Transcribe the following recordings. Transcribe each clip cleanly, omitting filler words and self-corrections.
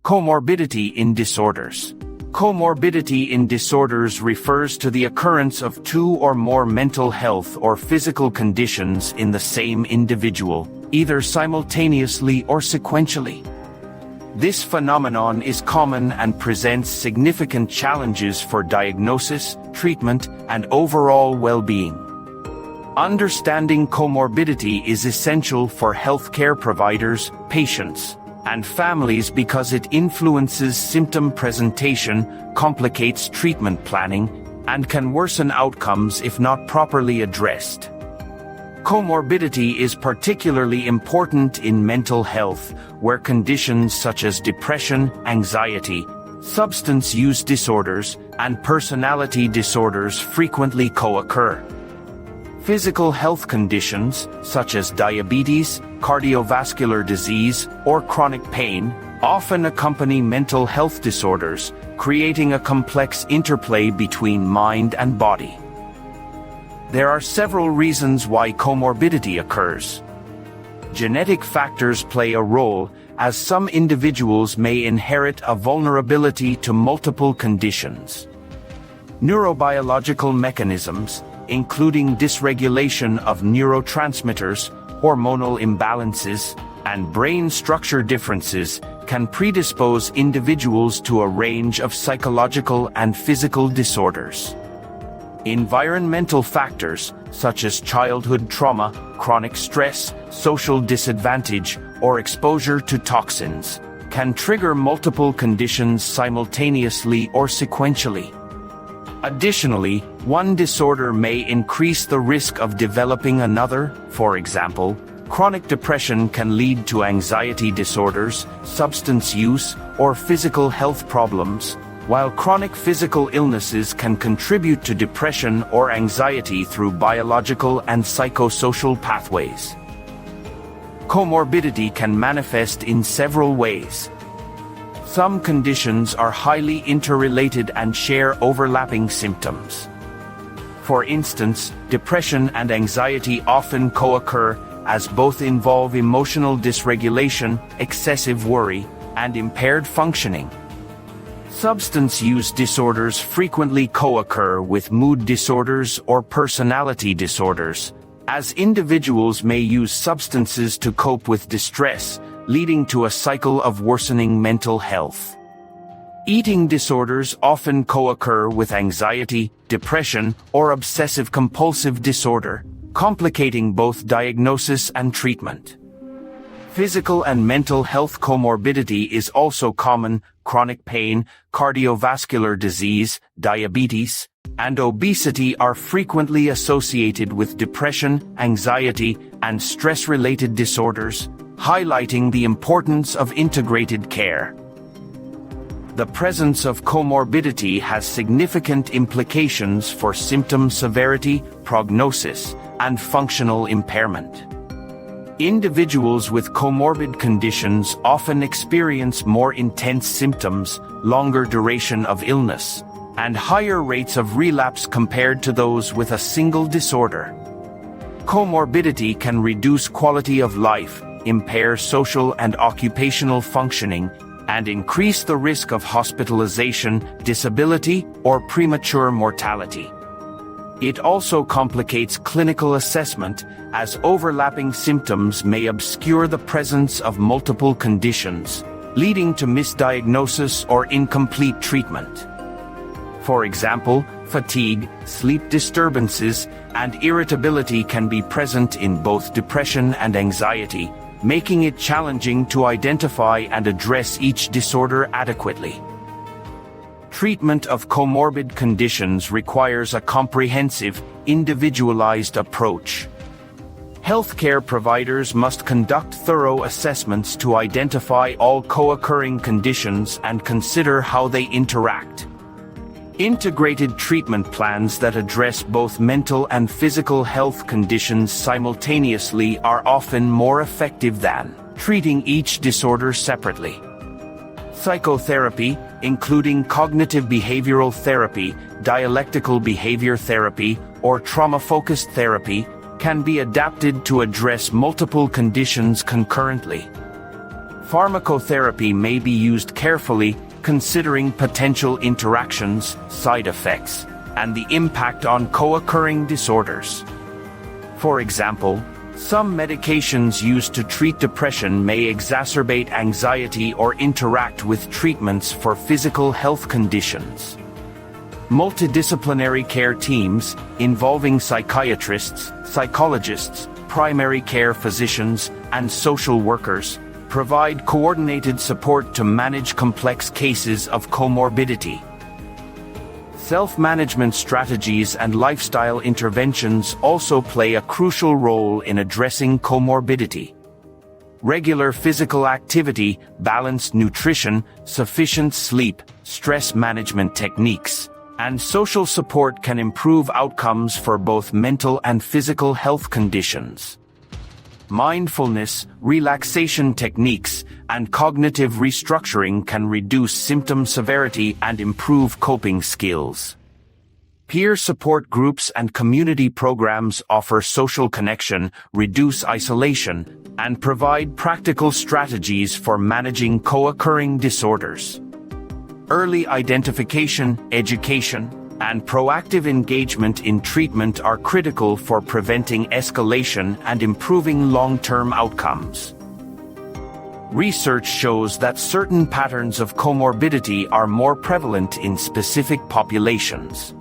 Comorbidity in disorders. Comorbidity in disorders refers to the occurrence of two or more mental health or physical conditions in the same individual, either simultaneously or sequentially. This phenomenon is common and presents significant challenges for diagnosis, treatment, and overall well-being. Understanding comorbidity is essential for healthcare providers, patients, and families because it influences symptom presentation, complicates treatment planning, and can worsen outcomes if not properly addressed. Comorbidity is particularly important in mental health, where conditions such as depression, anxiety, substance use disorders, and personality disorders frequently co-occur. Physical health conditions, such as diabetes, cardiovascular disease, or chronic pain, often accompany mental health disorders, creating a complex interplay between mind and body. There are several reasons why comorbidity occurs. Genetic factors play a role, as some individuals may inherit a vulnerability to multiple conditions. Neurobiological mechanisms, including dysregulation of neurotransmitters, hormonal imbalances, and brain structure differences, can predispose individuals to a range of psychological and physical disorders. Environmental factors, such as childhood trauma, chronic stress, social disadvantage, or exposure to toxins, can trigger multiple conditions simultaneously or sequentially. Additionally, one disorder may increase the risk of developing another. For example, chronic depression can lead to anxiety disorders, substance use, or physical health problems, while chronic physical illnesses can contribute to depression or anxiety through biological and psychosocial pathways. Comorbidity can manifest in several ways. Some conditions are highly interrelated and share overlapping symptoms. For instance, depression and anxiety often co-occur, as both involve emotional dysregulation, excessive worry, and impaired functioning. Substance use disorders frequently co-occur with mood disorders or personality disorders, as individuals may use substances to cope with distress, leading to a cycle of worsening mental health. Eating disorders often co-occur with anxiety, depression, or obsessive-compulsive disorder, complicating both diagnosis and treatment. Physical and mental health comorbidity is also common. Chronic pain, cardiovascular disease, diabetes, and obesity are frequently associated with depression, anxiety, and stress-related disorders, highlighting the importance of integrated care. The presence of comorbidity has significant implications for symptom severity, prognosis, and functional impairment. Individuals with comorbid conditions often experience more intense symptoms, longer duration of illness, and higher rates of relapse compared to those with a single disorder. Comorbidity can reduce quality of life, impair social and occupational functioning, and increase the risk of hospitalization, disability, or premature mortality. It also complicates clinical assessment, as overlapping symptoms may obscure the presence of multiple conditions, leading to misdiagnosis or incomplete treatment. For example, fatigue, sleep disturbances, and irritability can be present in both depression and anxiety, making it challenging to identify and address each disorder adequately. Treatment of comorbid conditions requires a comprehensive, individualized approach. Healthcare providers must conduct thorough assessments to identify all co-occurring conditions and consider how they interact. Integrated treatment plans that address both mental and physical health conditions simultaneously are often more effective than treating each disorder separately. Psychotherapy, including cognitive behavioral therapy, dialectical behavior therapy, or trauma-focused therapy, can be adapted to address multiple conditions concurrently. Pharmacotherapy may be used carefully, considering potential interactions, side effects, and the impact on co-occurring disorders. For example, some medications used to treat depression may exacerbate anxiety or interact with treatments for physical health conditions. Multidisciplinary care teams, involving psychiatrists, psychologists, primary care physicians, and social workers, provide coordinated support to manage complex cases of comorbidity. Self-management strategies and lifestyle interventions also play a crucial role in addressing comorbidity. Regular physical activity, balanced nutrition, sufficient sleep, stress management techniques, and social support can improve outcomes for both mental and physical health conditions. Mindfulness, relaxation techniques, and cognitive restructuring can reduce symptom severity and improve coping skills. Peer support groups and community programs offer social connection, reduce isolation, and provide practical strategies for managing co-occurring disorders. Early identification, education, and proactive engagement in treatment are critical for preventing escalation and improving long-term outcomes. Research shows that certain patterns of comorbidity are more prevalent in specific populations.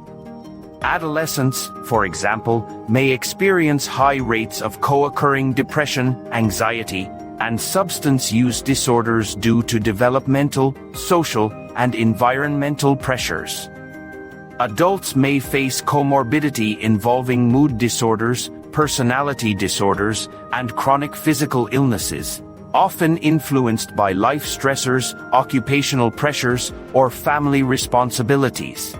Adolescents, for example, may experience high rates of co-occurring depression, anxiety, and substance use disorders due to developmental, social, and environmental pressures. Adults may face comorbidity involving mood disorders, personality disorders, and chronic physical illnesses, often influenced by life stressors, occupational pressures, or family responsibilities.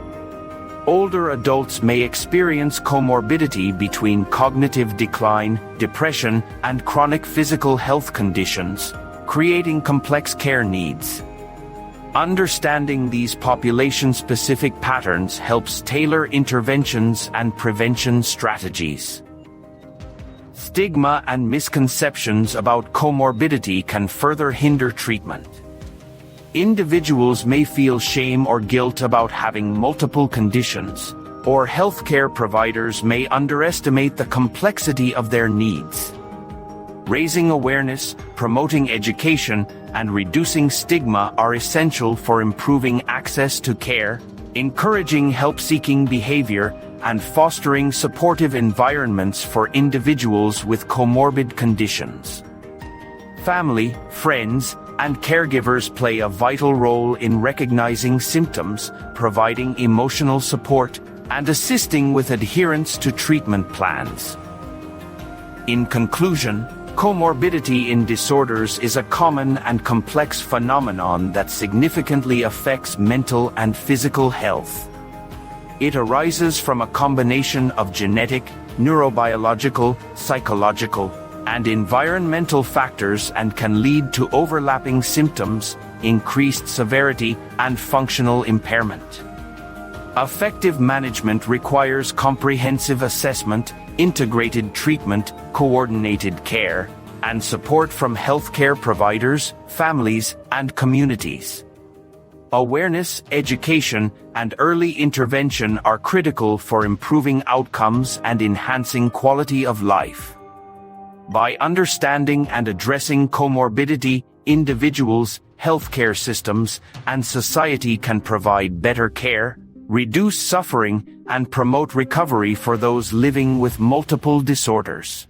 Older adults may experience comorbidity between cognitive decline, depression, and chronic physical health conditions, creating complex care needs. Understanding these population-specific patterns helps tailor interventions and prevention strategies. Stigma and misconceptions about comorbidity can further hinder treatment. Individuals may feel shame or guilt about having multiple conditions, or healthcare providers may underestimate the complexity of their needs. Raising awareness, promoting education, and reducing stigma are essential for improving access to care, encouraging help-seeking behavior, and fostering supportive environments for individuals with comorbid conditions. Family, friends, and caregivers play a vital role in recognizing symptoms, providing emotional support, and assisting with adherence to treatment plans. In conclusion, comorbidity in disorders is a common and complex phenomenon that significantly affects mental and physical health. It arises from a combination of genetic, neurobiological, psychological, and environmental factors and can lead to overlapping symptoms, increased severity, and functional impairment. Effective management requires comprehensive assessment, integrated treatment, coordinated care, and support from healthcare providers, families, and communities. Awareness, education, and early intervention are critical for improving outcomes and enhancing quality of life. By understanding and addressing comorbidity, individuals, healthcare systems, and society can provide better care, reduce suffering, and promote recovery for those living with multiple disorders.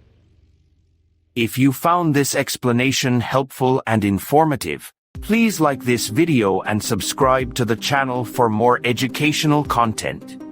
If you found this explanation helpful and informative, please like this video and subscribe to the channel for more educational content.